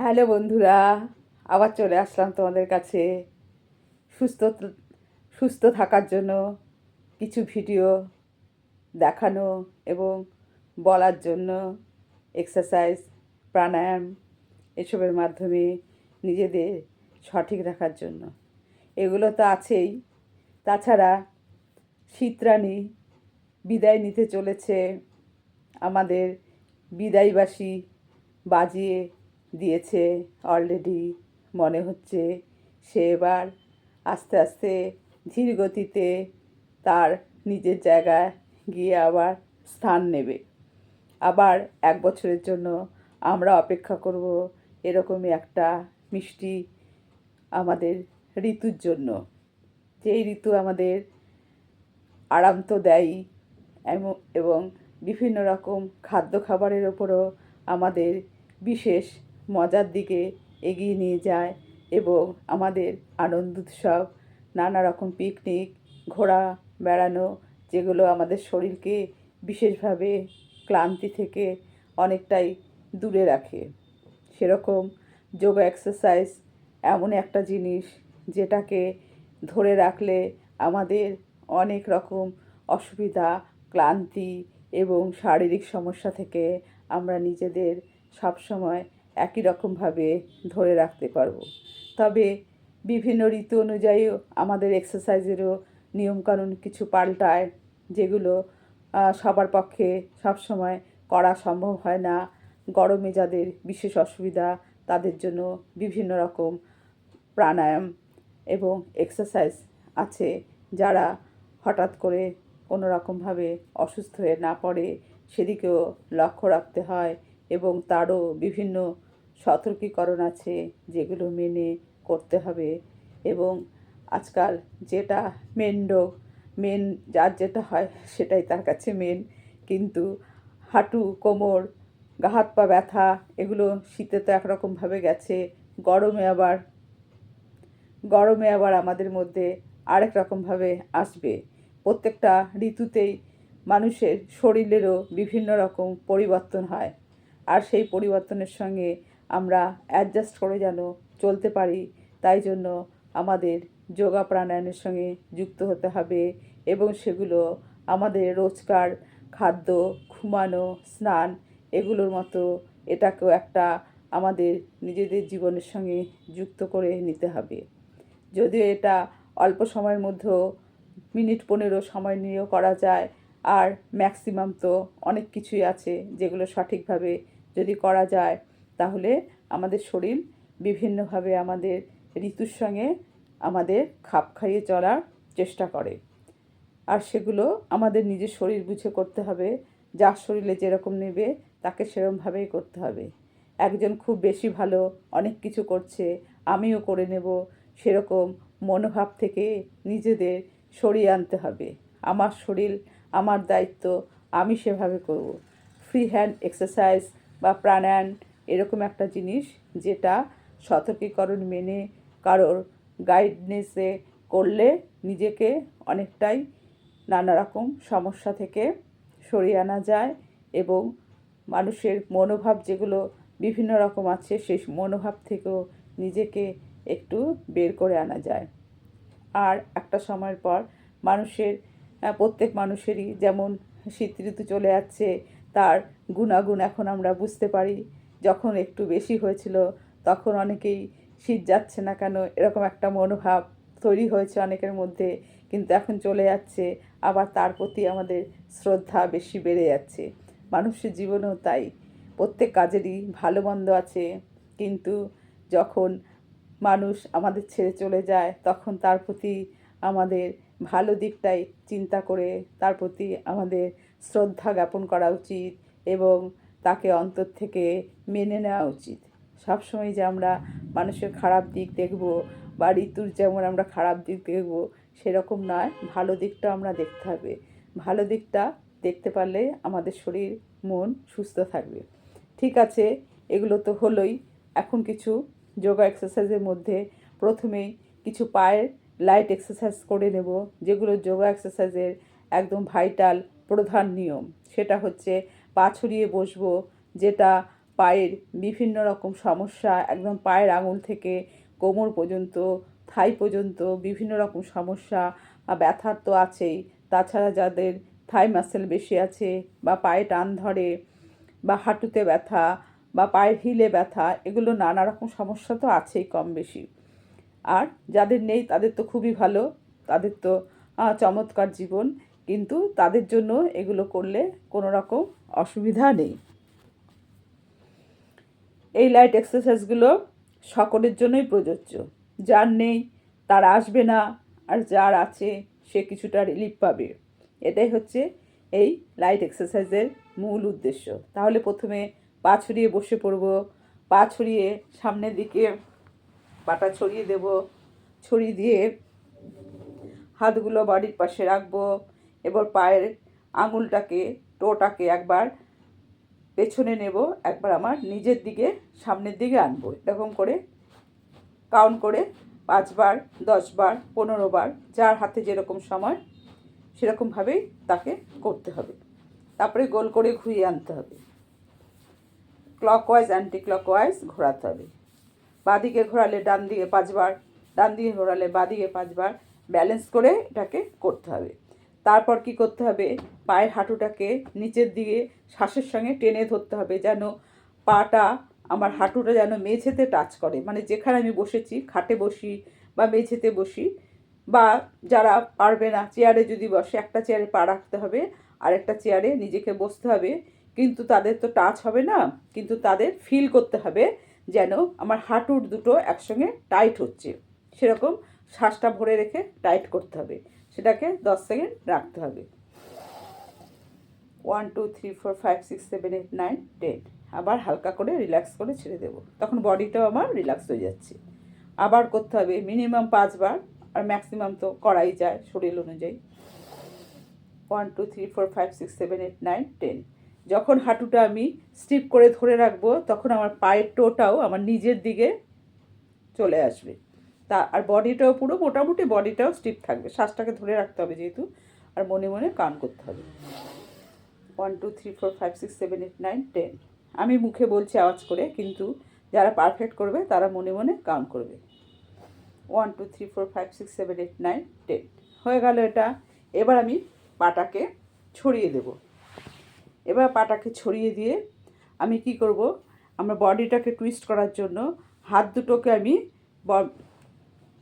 Hello বন্ধুরা, আবার চলে আসলাম তোমাদের কাছে সুস্থ সুস্থ থাকার জন্য কিছু ভিডিও দেখানো এবং বলার জন্য এক্সারসাইজ, প্রাণায়াম এসবের মাধ্যমে নিজেদের সঠিক রাখার জন্য। এগুলো তো আছেই। তাছাড়া শীতরানী বিদায় নিতে চলেছে। আমাদের বিদায়বাসী বাজিয়ে দিয়েছে অলরেডি। মনে হচ্ছে সে এবার আস্তে আস্তে ধীর গতিতে তার নিজের জায়গায় গিয়ে আবার স্থান নেবে। আবার 1 বছরের জন্য আমরা অপেক্ষা করব এরকমই একটা মিষ্টি আমাদের ঋতুর জন্য। যেই ঋতু আমাদের আরাম তো দেয়ই এবং বিভিন্ন রকম খাদ্য খাবারের ওপরও আমাদের বিশেষ মজার দিকে এগিয়ে নিয়ে যায় এবং আমাদের আনন্দ উৎসব, নানা রকম পিকনিক, ঘোরা বেড়ানো, যেগুলো আমাদের শরীরকে বিশেষভাবে ক্লান্তি থেকে অনেকটাই দূরে রাখে। সেরকম যোগা এক্সারসাইজ এমন একটা জিনিস যেটাকে ধরে রাখলে আমাদের অনেক রকম অসুবিধা, ক্লান্তি এবং শারীরিক সমস্যা থেকে আমরা নিজেদের সবসময় একই রকমভাবে ধরে রাখতে পারবো। তবে বিভিন্ন ঋতু অনুযায়ীও আমাদের এক্সারসাইজেরও নিয়মকানুন কিছু পাল্টায়, যেগুলো সবার পক্ষে সবসময় করা সম্ভব হয় না। গরমে যাদের বিশেষ অসুবিধা তাদের জন্য বিভিন্ন রকম প্রাণায়াম এবং এক্সারসাইজ আছে, যারা হঠাৎ করে কোনো রকমভাবে অসুস্থ হয়ে না পড়ে সেদিকেও লক্ষ্য রাখতে হয় এবং তারও বিভিন্ন সতর্কীকরণ আছে যেগুলো মেনে করতে হবে। এবং আজকাল যেটা মেন যার যেটা হয় সেটাই তার কাছে মেন। কিন্তু হাঁটু, কোমর, গা হাত পা ব্যথা এগুলো শীতে তো একরকমভাবে গেছে, গরমে আবার গরমে আবার আমাদের মধ্যে আরেক রকমভাবে আসবে। প্রত্যেকটা ঋতুতেই মানুষের শরীরেরও বিভিন্ন রকম পরিবর্তন হয়, আর সেই পরিবর্তনের সঙ্গে আমরা অ্যাডজাস্ট করে যেন চলতে পারি, তাই জন্য আমাদের যোগা প্রাণায়ামের সঙ্গে যুক্ত হতে হবে এবং সেগুলো আমাদের রোজকার খাদ্য, ঘুমানো, স্নান এগুলোর মতো এটাকেও একটা আমাদের নিজেদের জীবনের সঙ্গে যুক্ত করে নিতে হবে। যদিও এটা অল্প সময়ের মধ্যেও মিনিট 15 সময় নিয়েও করা যায়, আর ম্যাক্সিমাম তো অনেক কিছুই আছে যেগুলো সঠিকভাবে যদি করা যায় তাহলে আমাদের শরীর বিভিন্নভাবে আমাদের ঋতুর সঙ্গে আমাদের খাপ খাইয়ে চলার চেষ্টা করে। আর সেগুলো আমাদের নিজের শরীর বুঝে করতে হবে। যার শরীরে যেরকম নেবে তাকে সেরকমভাবেই করতে হবে। একজন খুব বেশি ভালো অনেক কিছু করছে, আমিও করে নেব, সেরকম মনোভাব থেকে নিজেদের সরিয়ে আনতে হবে। আমার শরীর, আমার দায়িত্ব, আমি সেভাবে করব। ফ্রি হ্যান্ড এক্সারসাইজ বা প্রাণায়াম এরকম একটা জিনিস যেটা সতর্কীকরণ মেনে কারোর গাইডনেসে করলে নিজেকে অনেকটাই নানা রকম সমস্যা থেকে সরিয়ে আনা যায় এবং মানুষের মনোভাব যেগুলো বিভিন্ন রকম আছে সেই মনোভাব থেকেও নিজেকে একটু বের করে আনা যায়। আর একটা সময়ের পর মানুষের প্রত্যেক মানুষেরই যেমন শীত ঋতু চলে যাচ্ছে, তার গুণাগুণ এখন আমরা বুঝতে পারি। যখন একটু বেশি হয়েছিল তখন অনেকেই শীত যাচ্ছে না কেন এরকম একটা মনোভাব তৈরি হয়েছে অনেকের মধ্যে, কিন্তু এখন চলে যাচ্ছে, আবার তার প্রতি আমাদের শ্রদ্ধা বেশি বেড়ে যাচ্ছে। মানুষের জীবনেও তাই, প্রত্যেক কাজেরই ভালো মন্দ আছে, কিন্তু যখন মানুষ আমাদের ছেড়ে চলে যায় তখন তার প্রতি আমাদের ভালো দিকটাই চিন্তা করে তার প্রতি আমাদের শ্রদ্ধা জ্ঞাপন করা উচিত এবং তাকে অন্তর থেকে মেনে নেওয়া উচিত। সবসময় যে আমরা মানুষের খারাপ দিক দেখব বা ঋতুর যেমন আমরা খারাপ দিক দেখব সেরকম নয়, ভালো দিকটা আমরা দেখতে হবে। ভালো দিকটা দেখতে পারলে আমাদের শরীর মন সুস্থ থাকবে। ঠিক আছে, এগুলো তো হলোই। এখন কিছু যোগা এক্সারসাইজের মধ্যে প্রথমেই কিছু পায়ের লাইট এক্সারসাইজ করে নেব, যেগুলো যোগা এক্সারসাইজের একদম ভাইটাল প্রধান নিয়ম। সেটা হচ্ছে পা ছড়িয়ে বসবো, যেটা পায়ের বিভিন্ন রকম সমস্যা, একদম পায়ের আঙুল থেকে কোমর পর্যন্ত, থাই পর্যন্ত বিভিন্ন রকম সমস্যা, ব্যথার তো আছেই, তাছাড়া যাদের থাই মাসেল বেশি আছে বা পায়ে টান ধরে বা হাঁটুতে ব্যথা বা পায়ের হিলে ব্যথা, এগুলো নানা রকম সমস্যা তো আছেই কম বেশি। আর যাদের নেই তাদের তো খুবই ভালো, তাদের তো চমৎকার জীবন, কিন্তু তাদের জন্য এগুলো করলে কোনো রকম অসুবিধা নেই। এই লাইট এক্সারসাইজগুলো সকলের জন্যই প্রযোজ্য। যার নেই তার আসবে না, আর যার আছে সে কিছুটা রিলিফ পাবে। এটাই হচ্ছে এই লাইট এক্সারসাইজের মূল উদ্দেশ্য। তাহলে প্রথমে পা ছড়িয়ে বসে পড়ব, পা ছড়িয়ে সামনের দিকে পাটা ছড়িয়ে দেব, ছড়িয়ে দিয়ে হাতগুলো বাড়ির পাশে রাখবো। এবার পায়ের আঙুলটাকে, টোটাকে একবার পেছনে নেব, একবার আমার নিজের দিকে সামনের দিকে আনবো। এরকম করে কাউন্ট করে 5 বার, 10 বার, 15 বার, যার হাতে যেরকম সময় সেরকমভাবেই তাকে করতে হবে। তারপরে গোল করে ঘুরিয়ে আনতে হবে, ক্লকওয়াইজ অ্যান্টি ক্লকওয়াইজ ঘোরাতে হবে। বাঁদিকে ঘোরালে ডান দিকে 5 বার, ডান দিকে ঘোরালে বাঁদিকে 5 বার, ব্যালেন্স করে এটাকে করতে হবে। তারপর কি করতে হবে, পায়ের হাঁটুটাকে নিচের দিকে শ্বাসের সঙ্গে টেনে ধরতে হবে, যেন পাটা, আমার হাঁটুটা যেন মেঝেতে টাচ করে। মানে যেখানে আমি বসেছি, খাটে বসি বা মেঝেতে বসি, বা যারা পারবে না চেয়ারে যদি বসে, একটা চেয়ারে পা রাখতে হবে আর একটা চেয়ারে নিজেকে বসতে হবে, কিন্তু তাদের তো টাচ হবে না, কিন্তু তাদের ফিল করতে হবে যেন আমার হাঁটুর দুটো একসঙ্গে টাইট হচ্ছে। সেরকম শ্বাসটা ভরে রেখে টাইট করতে হবে, সেটাকে 10 সেকেন্ড রাখতে হবে। 1 2 3 4 5 6 7 8 9 10। আবার হালকা করে রিল্যাক্স করে ছেড়ে দেবো, তখন বডিটাও আমার রিল্যাক্স হয়ে যাচ্ছে। আবার করতে হবে মিনিমাম 5 বার, আর ম্যাক্সিমাম তো করাই যায় শরীর অনুযায়ী। 1 2 3 4 5 6 7 8 9 10। যখন হাঁটুটা আমি স্টিপ করে ধরে রাখবো, তখন আমার পায়ের টোটাও আমার নিজের দিকে চলে আসবে। তা আর বডিটাও পুরো মোটামুটি বডিটাও স্টিপ থাকবে। শ্বাসটাকে ধরে রাখতে হবে যেহেতু, আর মনে মনে কাউন্ট করতে হবে। 1 2 3 4 5 6 7 8 9 10। আমি মুখে বলছি আওয়াজ করে, কিন্তু যারা পারফেক্ট করবে তারা মনে মনে কাউন্ট করবে। 1 2 3 4 5 6 7 8 9 10 হয়ে গেল এটা। এবার আমি পাটাকে ছড়িয়ে দেব। এবার পাটাকে ছড়িয়ে দিয়ে আমি কি করব, আমার বডিটাকে টুইস্ট করার জন্য হাত দুটোকে আমি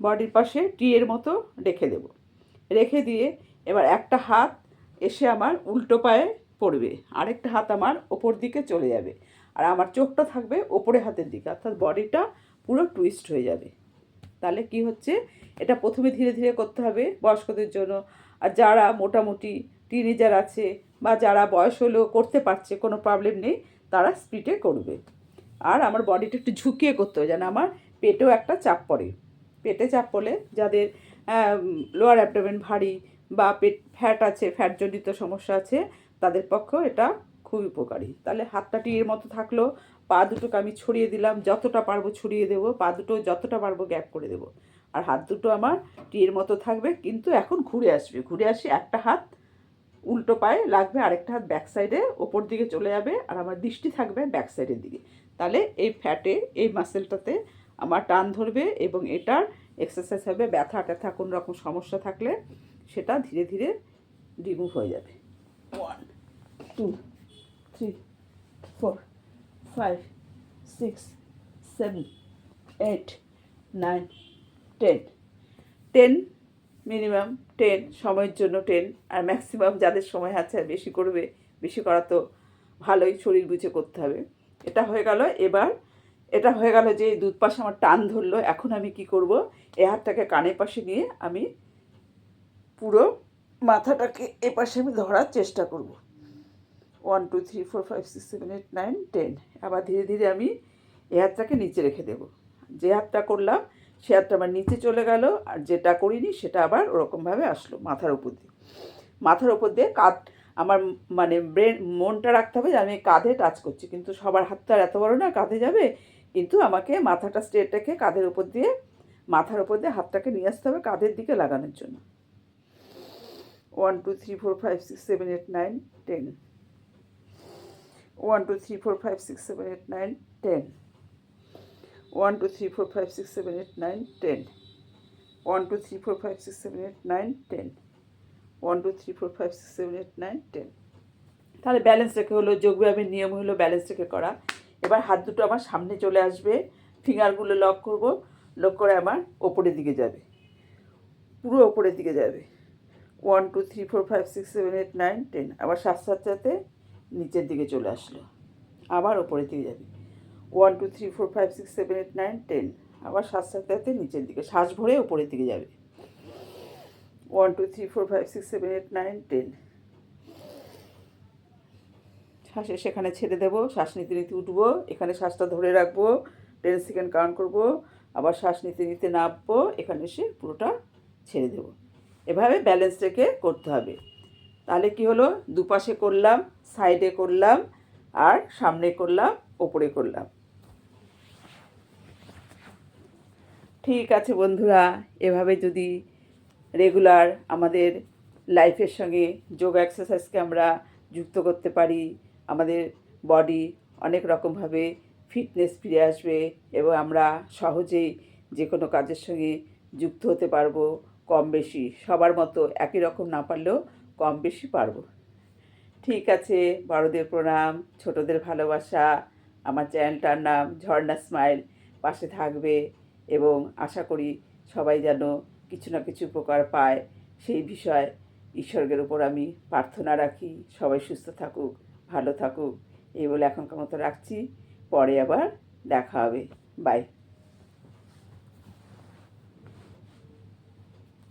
বডির পাশে টিয়ের মতো রেখে দেব। রেখে দিয়ে এবার একটা হাত এসে আমার উল্টো পায়ে পড়বে, আরেকটা হাত আমার ওপর দিকে চলে যাবে, আর আমার চোখটা থাকবে ওপরে হাতের দিকে, অর্থাৎ বডিটা পুরো টুইস্ট হয়ে যাবে। তাহলে কি হচ্ছে, এটা প্রথমে ধীরে ধীরে করতে হবে বয়স্কদের জন্য, আর যারা মোটামুটি টিনেজার আছে বা যারা বয়স হলেও করতে পারছে, কোনো প্রবলেম নেই, তারা স্পিডে করবে। আর আমার বডিটা একটু ঝুঁকিয়ে করতে হবে, যেন আমার পেটেও একটা চাপ পড়ে। পেটে চাপ পড়লে যাদের লোয়ার অ্যাবডোমেন ভারী বা পেট ফ্যাট আছে, ফ্যাটজনিত সমস্যা আছে, তাদের পক্ষেও এটা খুবই উপকারী। তাহলে হাতটা টিয়ের মতো থাকলো, পা দুটোকে আমি ছড়িয়ে দিলাম, যতটা পারবো ছড়িয়ে দেবো, পা দুটো যতটা পারবো গ্যাপ করে দেবো, আর হাত দুটো আমার টিয়ের মতো থাকবে, কিন্তু এখন ঘুরে আসবে। ঘুরে আসি, একটা হাত উল্টো পায়ে লাগবে, আরেকটা হাত ব্যাক সাইডে ওপর দিকে চলে যাবে, আর আমার দৃষ্টি থাকবে ব্যাক সাইডের দিকে। তাহলে এই ফ্যাটে, এই মাসেলটাতে আমার টান ধরবে, এবং এটার এক্সারসাইজ হবে। ব্যথা ট্যাথা কোনো রকম সমস্যা থাকলে সেটা ধীরে ধীরে রিমুভ হয়ে যাবে। 1 2 3 4 5 6 7 8 9 10 10 মিনিমাম 10, সময়ের জন্য 10, আর ম্যাক্সিমাম যাদের সময় আছে বেশি করবে। বেশি করা তো ভালোই, শরীর বুঝে করতে হবে। এটা হয়ে গেল। এবার এটা হয়ে গেল যে দুধ পাশে আমার টান ধরলো, এখন আমি কি করব, এ হাতটাকে কানের পাশে নিয়ে আমি পুরো মাথাটাকে এ পাশে আমি ধরার চেষ্টা করব। 1 2 3 4 5 6 7 8 9 10। আবার ধীরে ধীরে আমি এ হাতটাকে নিচে রেখে দেবো। যে হাতটা করলাম সে হাতটা আমার নিচে চলে গেল, আর যেটা করিনি সেটা আবার ওরকমভাবে আসলো মাথার উপর দিয়ে। মাথার উপর দিয়ে কাঁধ, আমার মানে মনটা রাখতে হবে যে আমি কাঁধে টাচ করছি, কিন্তু সবার হাতটা আর এত বড় না কাঁধে যাবে, কিন্তু আমাকে মাথাটা স্ট্রেট রেখে কাঁধের উপর দিয়ে, মাথার উপর দিয়ে হাতটাকে নিয়ে আসতে হবে কাঁধের দিকে লাগানোর জন্য। 1 2 3 4 5 6 7 8 9 10। 1 2 3 4 5 6 7 8 9 10 1 2 3 4 5 6 7 8 9 10 1 2 3 4 5 6 7 8 9 10 1 2 3 4 5 6 7 8 9 10 তাহলে ব্যালেন্স রেখে হলো, যোগব্যায়ামের নিয়ম হলো ব্যালেন্স রেখে করা। এবার হাত দুটো আমার সামনে চলে আসবে, ফিঙ্গারগুলো লক করব, লক করে আমার ওপরের দিকে যাবে, পুরো ওপরের দিকে যাবে। 1 2 3 4 5 6 7 8 9 10 আবার সাথে সাথে নিচের দিকে চলে আসলো, আবার ওপরের দিকে যাবে। 1 2 3 4 5 6 7 8 9 10 আবার সাথে সাথে নিচের দিকে, শ্বাস ভরে ওপরের দিকে যাবে। 1 2 3 4 5 6 7 8 9 10 শ্বাসে সেখানে ছেড়ে দেবো, শ্বাস নিতে নিতে উঠবো, এখানে শ্বাসটা ধরে রাখবো, 10 সেকেন্ড কাউন্ট করবো, আবার শ্বাস নিতে নিতে নামবো, এখানে এসে পুরোটা ছেড়ে দেবো। এভাবে ব্যালেন্স রেখে করতে হবে। তাহলে কি হলো, দুপাশে করলাম, সাইডে করলাম, আর সামনে করলাম, ওপরে করলাম। ঠিক আছে বন্ধুরা, এভাবে যদি রেগুলার আমাদের লাইফের সঙ্গে যোগ এক্সারসাইজকে আমরা যুক্ত করতে পারি, আমাদের বডি অনেক রকমভাবে ফিটনেস ফিরে আসবে এবং আমরা সহজেই যে কোনো কাজের সঙ্গে যুক্ত হতে পারবো। কম বেশি সবার মতো একই রকম না পারলেও কম বেশি পারবো। ঠিক আছে, বড়দের প্রণাম, ছোটদের ভালোবাসা। আমার চ্যানেলটার নাম ঝর্ণা স্মাইল, পাশে থাকবে এবং আশা করি সবাই যেন কিছু না কিছু উপকার পায় সেই বিষয়ে ঈশ্বরের উপর আমি প্রার্থনা রাখি। সবাই সুস্থ থাকুক, ভালো থাকুক, এই বলে এখনকার মতো রাখছি। পরে আবার দেখা হবে। বাই।